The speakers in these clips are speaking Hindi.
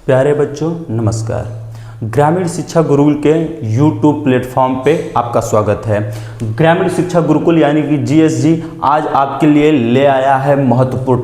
प्यारे बच्चों नमस्कार। ग्रामीण शिक्षा गुरुकुल के YouTube प्लेटफॉर्म पे आपका स्वागत है। ग्रामीण शिक्षा गुरुकुल यानी कि GSG आज आपके लिए ले आया है महत्वपूर्ण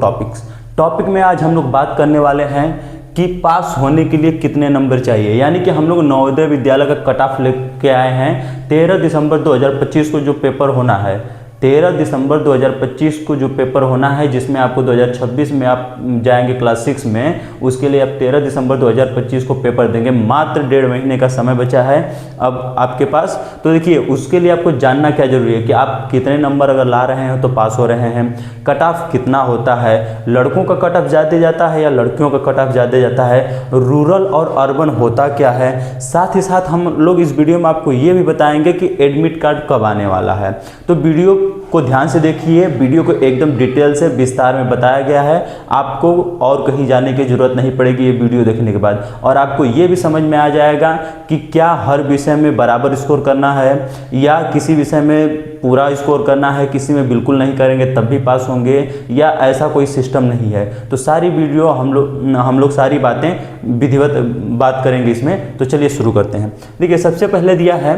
टॉपिक में आज हम लोग बात करने वाले हैं कि पास होने के लिए कितने नंबर चाहिए। यानी कि हम लोग नवोदय विद्यालय का कट ऑफ लेके आए हैं। 13 दिसंबर 2025 को जो पेपर होना है, 13 दिसंबर 2025 को जो पेपर होना है, जिसमें आपको 2026 में आप जाएंगे क्लास 6 में, उसके लिए आप 13 दिसंबर 2025 को पेपर देंगे। मात्र 1.5 महीने का समय बचा है अब आपके पास। तो देखिए, उसके लिए आपको जानना क्या जरूरी है कि आप कितने नंबर अगर ला रहे हैं तो पास हो रहे हैं। कट ऑफ कितना होता है, लड़कों का कट ऑफ ज़्यादा जाता है या लड़कियों का कट ऑफ ज़्यादा जाता है, रूरल और अर्बन होता क्या है। साथ ही साथ हम लोग इस वीडियो में आपको ये भी बताएंगे कि एडमिट कार्ड कब आने वाला है। तो वीडियो को ध्यान से देखिए, वीडियो को एकदम डिटेल से विस्तार में बताया गया है। आपको और कहीं जाने की जरूरत नहीं पड़ेगी ये वीडियो देखने के बाद, और आपको ये भी समझ में आ जाएगा कि क्या हर विषय में बराबर स्कोर करना है या किसी विषय में पूरा स्कोर करना है, किसी में बिल्कुल नहीं करेंगे तब भी पास होंगे, या ऐसा कोई सिस्टम नहीं है। तो सारी वीडियो हम लोग सारी बातें विधिवत बात करेंगे इसमें। तो चलिए शुरू करते हैं। देखिए, सबसे पहले दिया है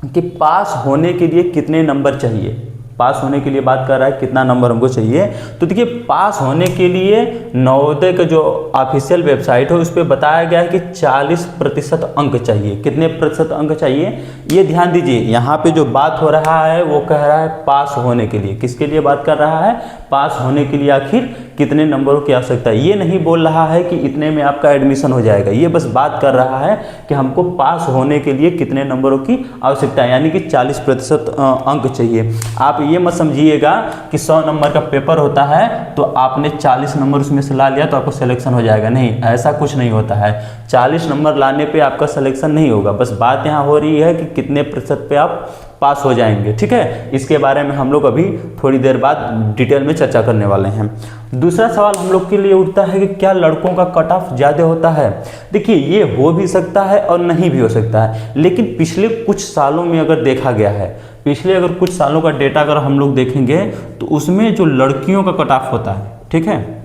कि पास होने के लिए कितने नंबर चाहिए। पास होने के लिए बात कर रहा है कितना नंबर हमको चाहिए। तो देखिए, पास होने के लिए नवोदय का जो ऑफिशियल वेबसाइट है उस पर बताया गया है कि 40% अंक चाहिए। कितने प्रतिशत अंक चाहिए ये ध्यान दीजिए। यहाँ पे जो बात हो रहा है वो कह रहा है पास होने के लिए। किसके लिए बात कर रहा है? पास होने के लिए आखिर कितने नंबरों की आवश्यकता है। ये नहीं बोल रहा है कि इतने में आपका एडमिशन हो जाएगा। ये बस बात कर रहा है कि हमको पास होने के लिए कितने नंबरों की आवश्यकता है, यानी कि 40% अंक चाहिए। आप ये मत समझिएगा कि 100 नंबर का पेपर होता है तो आपने 40 नंबर उसमें से ला लिया तो आपको सिलेक्शन हो जाएगा। नहीं, ऐसा कुछ नहीं होता है। 40 नंबर लाने पे आपका सिलेक्शन नहीं होगा। बस बात यहाँ हो रही है कि कितने प्रतिशत पे आप पास हो जाएंगे। ठीक है, इसके बारे में हम लोग अभी थोड़ी देर बाद डिटेल में चर्चा करने वाले हैं। दूसरा सवाल हम लोग के लिए उठता है कि क्या लड़कों का कट ऑफ ज़्यादा होता है। देखिए, ये हो भी सकता है और नहीं भी हो सकता है, लेकिन पिछले कुछ सालों में अगर देखा गया है, पिछले अगर कुछ सालों का डेटा अगर हम लोग देखेंगे तो उसमें जो लड़कियों का कट ऑफ होता है, ठीक है,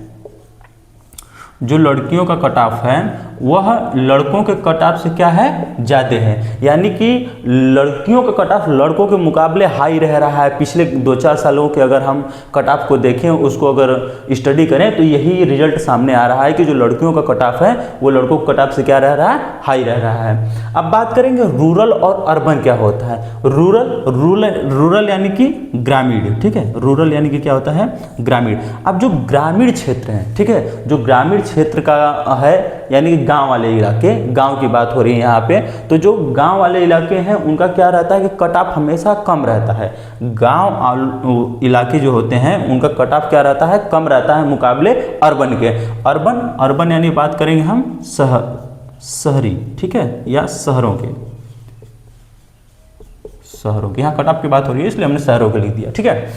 जो लड़कियों का कट ऑफ है वह लड़कों के कट ऑफ से क्या है, ज़्यादा है। यानी कि लड़कियों का कट ऑफ लड़कों के मुकाबले हाई रह रहा है। पिछले 2-4 सालों के अगर हम कट ऑफ को देखें, उसको अगर स्टडी करें, तो यही रिजल्ट सामने आ रहा है कि जो लड़कियों का कट ऑफ है वो लड़कों के कट ऑफ से क्या रह रहा है, हाई रह रहा है। अब बात करेंगे रूरल और अर्बन क्या होता है। रूरल यानी कि ग्रामीण, ठीक है, रूरल यानी कि क्या होता है, ग्रामीण। अब जो ग्रामीण क्षेत्र है, ठीक है, जो ग्रामीण क्षेत्र का है यानी कि गांव वाले इलाके, गांव की बात हो रही है यहाँ पे, तो जो गांव वाले इलाके हैं उनका क्या रहता है कि कट ऑफ हमेशा कम रहता है। गांव इलाके जो होते हैं उनका कट ऑफ क्या रहता है, कम रहता है मुकाबले अर्बन के। अर्बन यानी बात करेंगे हम शहरी, ठीक है, या शहरों के यहाँ कट ऑफ की बात हो रही है इसलिए हमने शहरों के लिख दिया। ठीक है,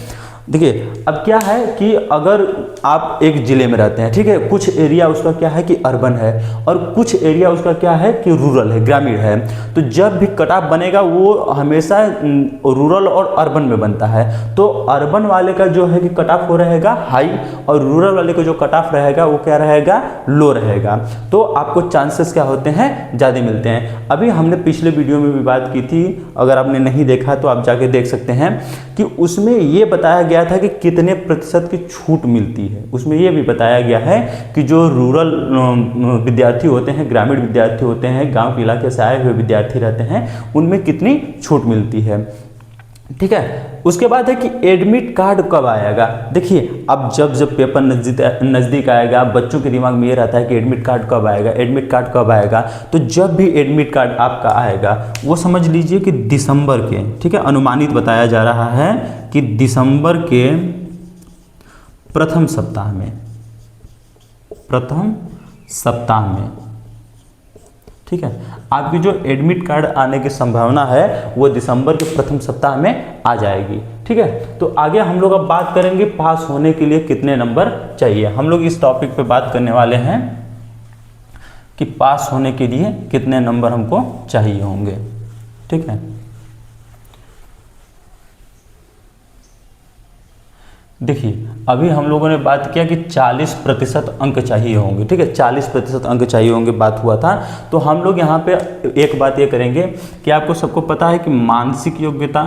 देखिए, अब क्या है कि अगर आप एक जिले में रहते हैं, ठीक है, कुछ एरिया उसका क्या है कि अर्बन है और कुछ एरिया उसका क्या है कि रूरल है, ग्रामीण है। तो जब भी कट ऑफ बनेगा वो हमेशा रूरल और अर्बन में बनता है। तो अर्बन वाले का जो है कि कट ऑफ हो रहेगा हाई और रूरल वाले का जो कट ऑफ रहेगा वो क्या रहेगा, लो रहेगा। तो आपको चांसेस क्या होते हैं, ज़्यादा मिलते हैं। अभी हमने पिछले वीडियो में भी बात की थी, अगर आपने नहीं देखा तो आप जाके देख सकते हैं कि उसमें ये बताया गया था कि कितने प्रतिशत की छूट मिलती है। उसमें यह भी बताया गया है कि जो रूरल विद्यार्थी होते हैं, ग्रामीण विद्यार्थी होते हैं, गांव के इलाके से आए हुए विद्यार्थी रहते हैं, उनमें कितनी छूट मिलती है। ठीक है, उसके बाद है कि एडमिट कार्ड कब आएगा। देखिए, अब जब पेपर नज़दीक आएगा, बच्चों के दिमाग में ये रहता है कि एडमिट कार्ड कब आएगा, एडमिट कार्ड कब आएगा। तो जब भी एडमिट कार्ड आपका आएगा वो समझ लीजिए कि दिसंबर के, ठीक है, अनुमानित बताया जा रहा है कि दिसंबर के प्रथम सप्ताह में, ठीक है, आपकी जो एडमिट कार्ड आने की संभावना है वो दिसंबर के प्रथम सप्ताह में आ जाएगी। ठीक है, तो आगे हम लोग अब बात करेंगे पास होने के लिए कितने नंबर चाहिए। हम लोग इस टॉपिक पे बात करने वाले हैं कि पास होने के लिए कितने नंबर हमको चाहिए होंगे। ठीक है, देखिए, अभी हम लोगों ने बात किया कि 40% अंक चाहिए होंगे, ठीक है, 40% अंक चाहिए होंगे बात हुआ था। तो हम लोग यहाँ पे एक बात ये करेंगे कि आपको सबको पता है कि मानसिक योग्यता,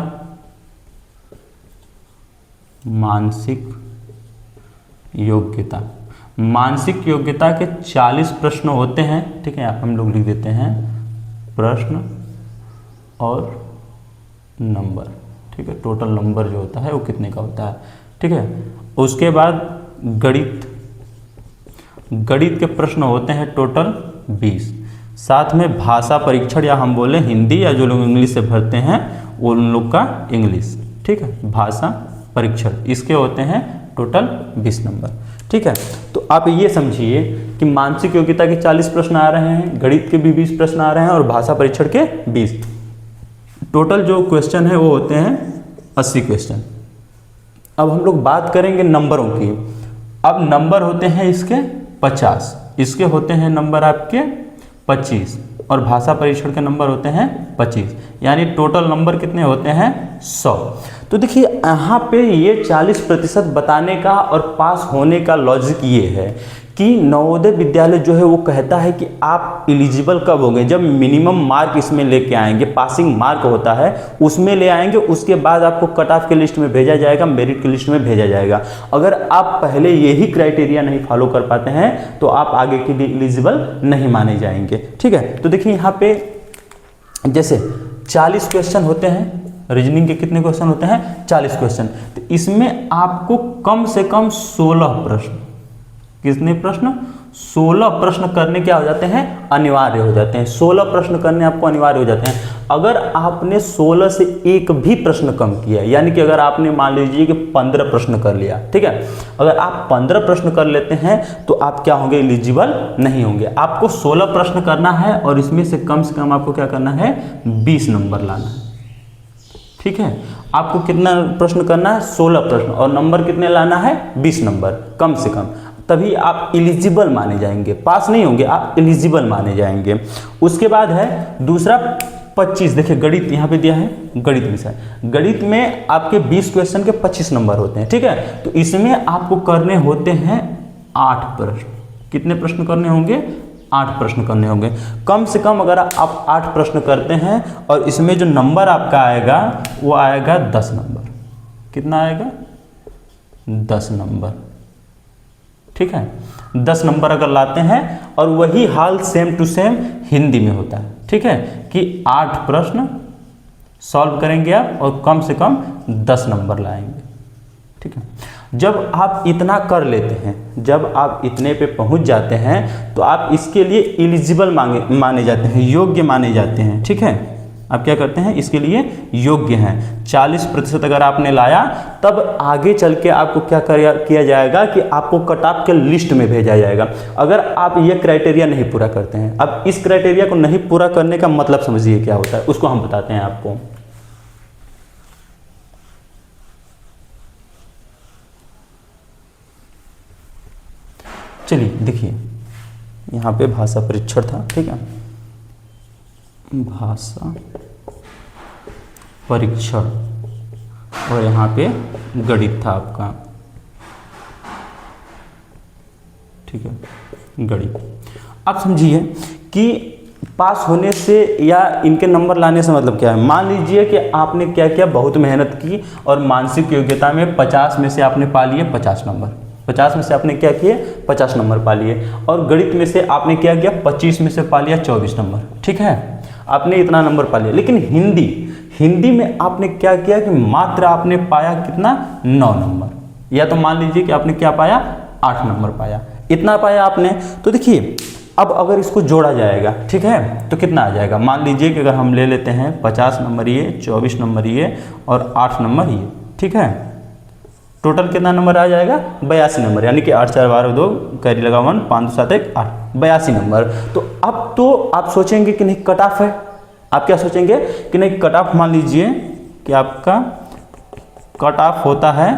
मानसिक योग्यता के 40 प्रश्न होते हैं, ठीक है। हम लोग लिख देते हैं प्रश्न और नंबर, ठीक है, टोटल नंबर जो होता है वो कितने का होता है, ठीक है। उसके बाद गणित के प्रश्न होते हैं टोटल 20, साथ में भाषा परीक्षण या हम बोले हिंदी या जो लोग इंग्लिश से भरते हैं वो उन लोग का इंग्लिश, ठीक है, भाषा परीक्षण, इसके होते हैं टोटल 20 नंबर, ठीक है। तो आप ये समझिए कि मानसिक योग्यता के 40 प्रश्न आ रहे हैं, गणित के भी 20 प्रश्न आ रहे हैं और भाषा परीक्षण के 20, टोटल जो क्वेश्चन है वो होते हैं 80 क्वेश्चन। अब हम लोग बात करेंगे नंबरों की। अब नंबर होते हैं इसके 50, इसके होते हैं नंबर आपके 25 और भाषा परीक्षण के नंबर होते हैं 25, यानी टोटल नंबर कितने होते हैं 100। तो देखिए यहाँ पे ये 40% बताने का और पास होने का लॉजिक ये है कि नवोदय विद्यालय जो है वो कहता है कि आप एलिजिबल कब होंगे, जब मिनिमम मार्क इसमें लेके आएंगे, पासिंग मार्क होता है उसमें ले आएंगे, उसके बाद आपको कट ऑफ के लिस्ट में भेजा जाएगा, मेरिट की लिस्ट में भेजा जाएगा। अगर आप पहले यही क्राइटेरिया नहीं फॉलो कर पाते हैं तो आप आगे के लिए एलिजिबल नहीं माने जाएंगे, ठीक है। तो देखिए यहाँ पे जैसे 40 क्वेश्चन होते हैं, रीजनिंग के कितने क्वेश्चन होते हैं 40 क्वेश्चन, तो इसमें आपको कम से कम 16 प्रश्न, कितने प्रश्न 16 प्रश्न करने क्या हो जाते हैं अनिवार्य हो जाते हैं, 16 प्रश्न करने आपको अनिवार्य हो जाते हैं। अगर आपने 16 से एक भी प्रश्न कम किया, यानी कि अगर आपने मान लीजिए कि 15 प्रश्न कर लिया, ठीक है, अगर आप 15 प्रश्न कर लेते हैं तो आप क्या होंगे एलिजिबल नहीं होंगे। आपको 16 प्रश्न करना है और इसमें से कम आपको क्या करना है 20 नंबर लाना है, ठीक है। आपको कितना प्रश्न करना है 16 प्रश्न और नंबर कितने लाना है 20 नंबर कम से कम, तभी आप एलिजिबल माने जाएंगे, पास नहीं होंगे, आप एलिजिबल माने जाएंगे। उसके बाद है दूसरा 25, देखिए गणित यहाँ पे दिया है, गणित विषय, गणित में आपके 20 क्वेश्चन के 25 नंबर होते हैं, ठीक है। तो इसमें आपको करने होते हैं 8 प्रश्न, कितने प्रश्न करने होंगे 8 प्रश्न करने होंगे कम से कम। अगर आप 8 प्रश्न करते हैं और इसमें जो नंबर आपका आएगा वो आएगा 10 नंबर, कितना आएगा 10 नंबर, ठीक है। 10 नंबर अगर लाते हैं और वही हाल सेम टू सेम हिंदी में होता है, ठीक है, कि 8 प्रश्न सॉल्व करेंगे आप और कम से कम 10 नंबर लाएंगे, ठीक है। जब आप इतना कर लेते हैं, जब आप इतने पे पहुंच जाते हैं तो आप इसके लिए एलिजिबल माने जाते हैं, योग्य माने जाते हैं, ठीक है। आप क्या करते हैं इसके लिए योग्य हैं। 40% अगर आपने लाया तब आगे चल के आपको क्या किया जाएगा कि आपको कट ऑफ के लिस्ट में भेजा जाएगा। अगर आप ये क्राइटेरिया नहीं पूरा करते हैं, अब इस क्राइटेरिया को नहीं पूरा करने का मतलब समझिए क्या होता है, उसको हम बताते हैं आपको। चलिए देखिए यहाँ पे भाषा परीक्षण था, ठीक है, भाषा परीक्षण और यहाँ पे गणित था आपका, ठीक है, गणित। आप समझिए कि पास होने से या इनके नंबर लाने से मतलब क्या है। मान लीजिए कि आपने क्या किया, बहुत मेहनत की और मानसिक योग्यता में 50 में से आपने पा लिए 50 नंबर, 50 में से आपने क्या किए 50 नंबर पा लिए, और गणित में से आपने क्या किया 25 में से पा लिया 24 नंबर, ठीक है, आपने इतना नंबर पा लिया। लेकिन हिंदी में आपने क्या किया कि मात्र आपने पाया कितना 9 नंबर, या तो मान लीजिए कि आपने क्या पाया 8 नंबर पाया, इतना पाया आपने। तो देखिए अब अगर इसको जोड़ा जाएगा, ठीक है, तो कितना आ जाएगा। मान लीजिए कि अगर हम ले लेते हैं 50 नंबर ये, 24 नंबर ये और 8 नंबर ये, ठीक है, टोटल कितना नंबर आ जाएगा 82 नंबर, यानी कि 8 4 12 2 कैरी लगा 1 5 2 7 1 8, 82 नंबर। तो अब तो आप सोचेंगे कि नहीं कट ऑफ है, आप क्या सोचेंगे कि नहीं कट ऑफ, मान लीजिए कि आपका कट ऑफ होता है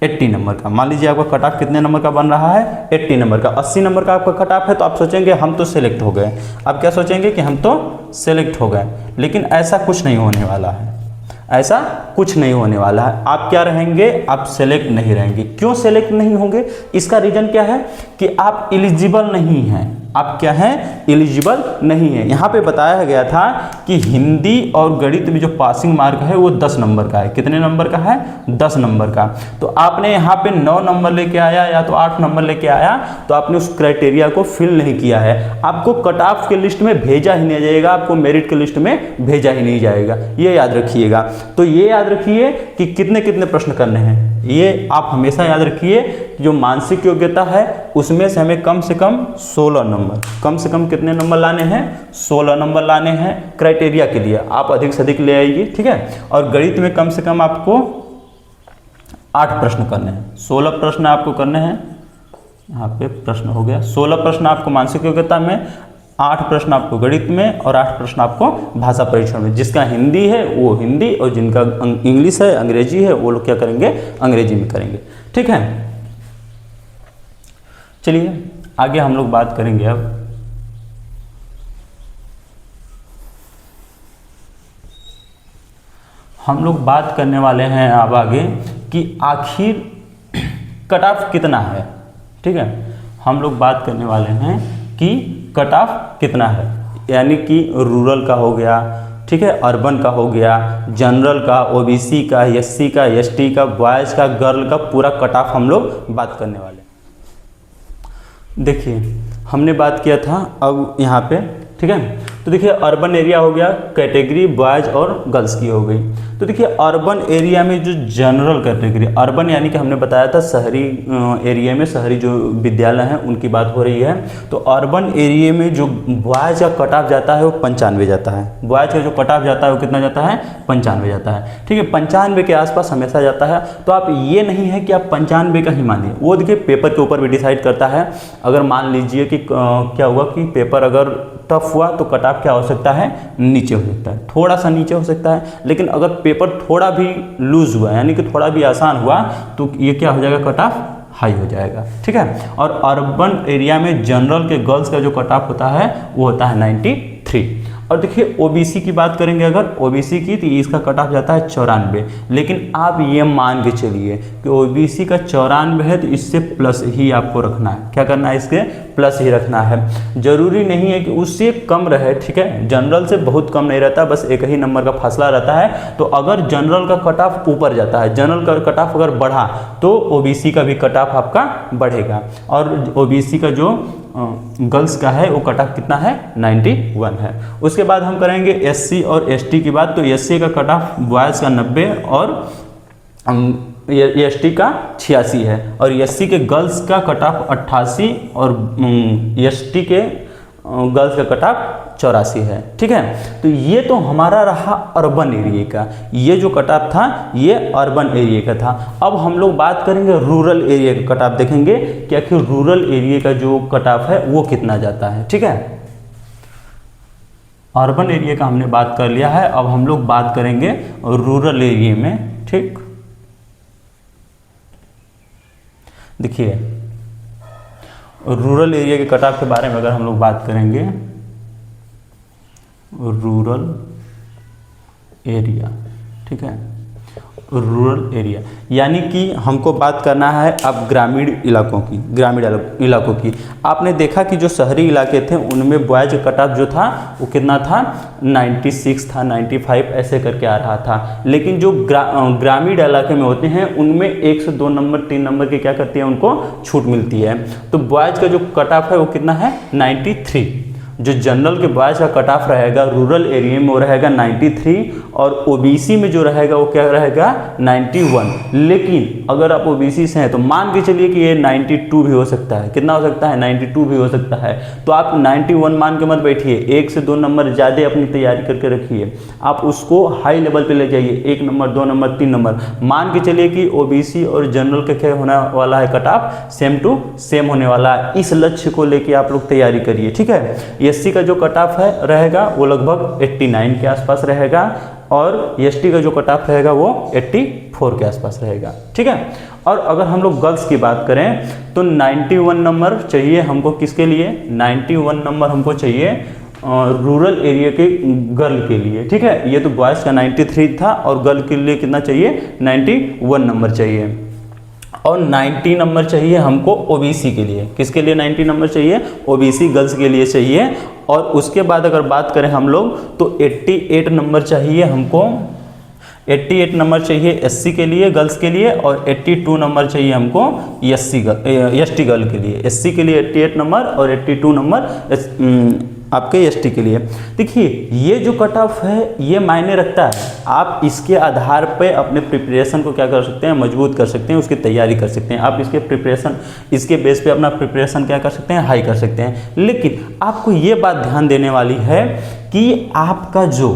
80 नंबर का, मान लीजिए आपका कट ऑफ कितने नंबर का बन रहा है 80 नंबर का, 80 नंबर का आपका कट ऑफ है, तो आप सोचेंगे हम तो सेलेक्ट हो गए। आप क्या सोचेंगे कि हम तो सेलेक्ट हो गए, लेकिन ऐसा कुछ नहीं होने वाला है, ऐसा कुछ नहीं होने वाला है। आप क्या रहेंगे, आप सेलेक्ट नहीं रहेंगे। क्यों सेलेक्ट नहीं होंगे, इसका रीजन क्या है कि आप एलिजिबल नहीं हैं। आप क्या हैं, एलिजिबल नहीं है। यहाँ पे बताया गया था कि हिंदी और गणित में जो पासिंग मार्क है वो 10 नंबर का है। कितने नंबर का है, 10 नंबर का। तो आपने यहाँ पे 9 नंबर लेके आया या तो 8 नंबर लेके आया तो आपने उस क्राइटेरिया को फिल नहीं किया है। आपको कट ऑफ के लिस्ट में भेजा ही नहीं जाएगा, आपको मेरिट के लिस्ट में भेजा ही नहीं जाएगा, ये याद रखिएगा। तो ये याद रखिए कि कितने कितने प्रश्न करने हैं, ये आप हमेशा याद रखिए। जो मानसिक योग्यता है उसमें से हमें कम से कम 16 नंबर, कम से कम कितने नंबर लाने हैं, 16 नंबर लाने हैं क्राइटेरिया के लिए। आप अधिक से अधिक ले आइए, ठीक है। और गणित में कम से कम आपको 8 प्रश्न करने हैं, 16 प्रश्न आपको करने हैं। यहाँ पे प्रश्न हो गया, 16 प्रश्न आपको मानसिक योग्यता में, 8 प्रश्न आपको गणित में और 8 प्रश्न आपको भाषा परीक्षण में। जिसका हिंदी है वो हिंदी और जिनका इंग्लिश है, अंग्रेजी है, वो लोग क्या करेंगे, अंग्रेजी में करेंगे, ठीक है। चलिए आगे हम लोग बात करेंगे। अब हम लोग बात करने वाले हैं अब आगे कि आखिर कट ऑफ कितना है, ठीक है। हम लोग बात करने वाले हैं कि कट ऑफ कितना है, यानी कि रूरल का हो गया, ठीक है, अर्बन का हो गया, जनरल का, ओबीसी का, एससी का, एसटी का, बॉयज़ का, गर्ल का, पूरा कट ऑफ हम लोग बात करने वाले हैं। देखिए हमने बात किया था अब यहाँ पे, ठीक है। तो देखिए अर्बन एरिया हो गया, कैटेगरी बॉयज़ और गर्ल्स की हो गई। तो देखिए अर्बन एरिया में जो जनरल कैटेगरी, अर्बन यानी कि हमने बताया था शहरी एरिया में शहरी जो विद्यालय हैं उनकी बात हो रही है। तो अर्बन एरिया में जो बॉयज़ का कट ऑफ जाता है वो 95 जाता है। बॉयज़ का जो कट ऑफ जाता है वो कितना जाता है, 95 जाता है, ठीक है। 95 के आसपास हमेशा जाता है। तो आप ये नहीं है कि आप 95 का ही मानिए, वो देखिए पेपर के ऊपर भी डिसाइड करता है। अगर मान लीजिए कि क्या हुआ कि पेपर अगर टफ हुआ तो कट ऑफ क्या हो सकता है, नीचे हो सकता है, थोड़ा सा नीचे हो सकता है। लेकिन अगर पेपर थोड़ा भी लूज हुआ यानी कि थोड़ा भी आसान हुआ तो ये क्या हो जाएगा, कट ऑफ हाई हो जाएगा, ठीक है। और अर्बन एरिया में जनरल के गर्ल्स का जो कट ऑफ होता है वो होता है 93। और देखिए ओबीसी की बात करेंगे, अगर ओबीसी की तो इसका कट ऑफ जाता है 94। लेकिन आप ये मान के चलिए कि ओबीसी का 94 है तो इससे प्लस ही आपको रखना है। क्या करना है, इसके प्लस ही रखना है। जरूरी नहीं है कि उससे कम रहे, ठीक है। जनरल से बहुत कम नहीं रहता, बस एक ही नंबर का फासला रहता है। तो अगर जनरल का कट ऑफ ऊपर जाता है, जनरल का कट ऑफ अगर बढ़ा तो ओबीसी का भी कट ऑफ आपका बढ़ेगा। और ओबीसी का जो गर्ल्स का है वो कट ऑफ कितना है, 91 है। उसके बाद हम करेंगे एससी और एसटी की बात। तो एससी का कट ऑफ बॉयज़ का 90 और एसटी का 86 है। और एससी के गर्ल्स का कट ऑफ 88 और एसटी के गर्ल्स का कट ऑफ 84 है, ठीक है। तो ये तो हमारा रहा अर्बन एरिया का, ये जो कट ऑफ था ये अर्बन एरिया का था। अब हम लोग बात करेंगे रूरल एरिया का कट ऑफ, देखेंगे कि आखिर रूरल एरिया का जो कट ऑफ है वो कितना जाता है, ठीक है। अर्बन एरिया का हमने बात कर लिया है, अब हम लोग बात करेंगे रूरल एरिया में, ठीक। देखिए रूरल एरिया के कट ऑफ के बारे में अगर हम लोग बात करेंगे, रूरल एरिया, ठीक है, रूरल एरिया यानी कि हमको बात करना है अब ग्रामीण इलाकों की, ग्रामीण इलाकों की। आपने देखा कि जो शहरी इलाके थे उनमें बॉयज़ कट ऑफ जो था वो कितना था, 96 था, 95 ऐसे करके आ रहा था। लेकिन जो ग्रामीण इलाके में होते हैं उनमें 1 से 2 नंबर 3 नंबर के क्या करती है, उनको छूट मिलती है। तो बॉयज़ का जो कट ऑफ है वो कितना है, 93। जो जनरल के बॉयज़ का कट ऑफ रहेगा रूरल एरिया में वो रहेगा 93 और ओबीसी में जो रहेगा वो क्या रहेगा, 91। लेकिन अगर आप ओबीसी से हैं तो मान के चलिए कि ये 92 भी हो सकता है। कितना हो सकता है, 92 भी हो सकता है। तो आप 91 मान के मत बैठिए, 1 से 2 नंबर ज़्यादा अपनी तैयारी करके रखिए। आप उसको हाई लेवल पे ले जाइए, 1 नंबर 2 नंबर 3 नंबर। मान के चलिए कि ओबीसी और जनरल का क्या होने वाला है, cut off same to same होने वाला है। इस लक्ष्य को लेके आप लोग तैयारी करिए, ठीक है। एससी का जो कट ऑफ है रहेगा वो लगभग 89 के आसपास रहेगा और एसटी का जो कट ऑफ रहेगा वो 84 के आसपास रहेगा, ठीक है। और अगर हम लोग गर्ल्स की बात करें तो 91 नंबर चाहिए हमको, किसके लिए, 91 नंबर हमको चाहिए रूरल एरिया के गर्ल के लिए, ठीक है। ये तो बॉयज़ का 93 था और गर्ल के लिए कितना चाहिए, 91 नंबर चाहिए। और 90 नंबर चाहिए हमको ओबीसी के लिए। किसके लिए 90 नंबर चाहिए, ओबीसी गर्ल्स के लिए चाहिए। और उसके बाद अगर बात करें हम लोग तो 88 नंबर चाहिए हमको, 88 नंबर चाहिए एससी के लिए गर्ल्स के लिए, और 82 नंबर चाहिए हमको एसटी गर्ल के लिए। एससी के लिए 88 नंबर और 82 नंबर आपके एसटी के लिए। देखिए ये जो कट ऑफ है ये मायने रखता है। आप इसके आधार पे अपने प्रिपरेशन को क्या कर सकते हैं, मजबूत कर सकते हैं, उसकी तैयारी कर सकते हैं। आप इसके बेस पे अपना प्रिपरेशन क्या कर सकते हैं, हाई कर सकते हैं। लेकिन आपको ये बात ध्यान देने वाली है कि आपका जो,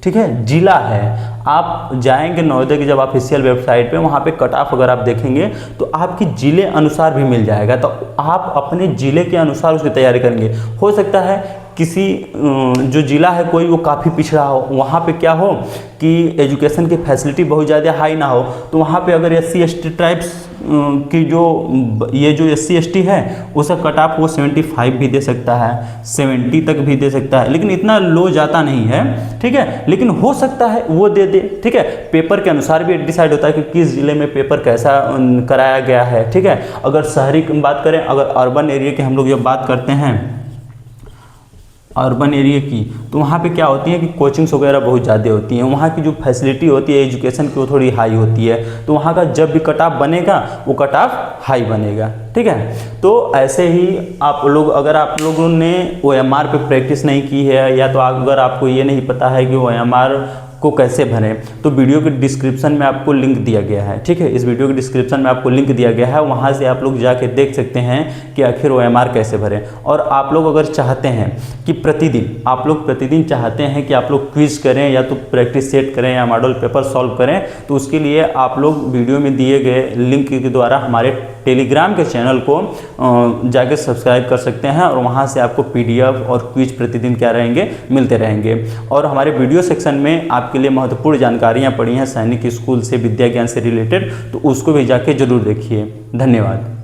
ठीक है, जिला है, आप जाएंगे नवोदय की जब ऑफिशियल वेबसाइट पे, वहाँ पे कट ऑफ अगर आप देखेंगे तो आपकी जिले अनुसार भी मिल जाएगा। तो आप अपने जिले के अनुसार उसकी तैयारी करेंगे। हो सकता है किसी जो जिला है कोई वो काफ़ी पिछड़ा हो, वहाँ पे क्या हो कि एजुकेशन की फैसिलिटी बहुत ज़्यादा हाई ना हो, तो वहाँ पे अगर SC ST ट्राइब्स की जो SC ST है उसका कट ऑफ वो 75 भी दे सकता है, 70 तक भी दे सकता है, लेकिन इतना लो जाता नहीं है, ठीक है। लेकिन हो सकता है वो दे दे, ठीक है। पेपर के अनुसार भी डिसाइड होता है कि किस जिले में पेपर कैसा कराया गया है, ठीक है। अगर शहरी की बात करें, अगर अर्बन एरिया की हम लोग जब बात करते हैं, अर्बन एरिया की, तो वहाँ पे क्या होती है कि कोचिंग्स वगैरह बहुत ज़्यादा होती हैं। वहाँ की जो फैसिलिटी होती है एजुकेशन की वो थोड़ी हाई होती है, तो वहाँ का जब भी कट ऑफ बनेगा वो कट ऑफ हाई बनेगा, ठीक है। तो ऐसे ही आप लोग, अगर आप लोगों ने OMR पे प्रैक्टिस नहीं की है, या तो अगर आपको ये नहीं पता है कि OMR को कैसे भरें, तो वीडियो के डिस्क्रिप्शन में आपको लिंक दिया गया है, ठीक है। इस वीडियो के डिस्क्रिप्शन में आपको लिंक दिया गया है, वहाँ से आप लोग जाके देख सकते हैं कि आखिर OMR कैसे भरें। और आप लोग अगर चाहते हैं कि प्रतिदिन चाहते हैं कि आप लोग क्विज करें, या तो प्रैक्टिस सेट करें, या मॉडल पेपर सॉल्व करें, तो उसके लिए आप लोग वीडियो में दिए गए लिंक के द्वारा हमारे टेलीग्राम के चैनल को जाके सब्सक्राइब कर सकते हैं, और वहाँ से आपको PDF और क्विज प्रतिदिन क्या रहेंगे, मिलते रहेंगे। और हमारे वीडियो सेक्शन में आपके लिए महत्वपूर्ण जानकारियाँ पड़ी हैं सैनिक स्कूल से, विद्या ज्ञान से रिलेटेड, तो उसको भी जाके जरूर देखिए। धन्यवाद।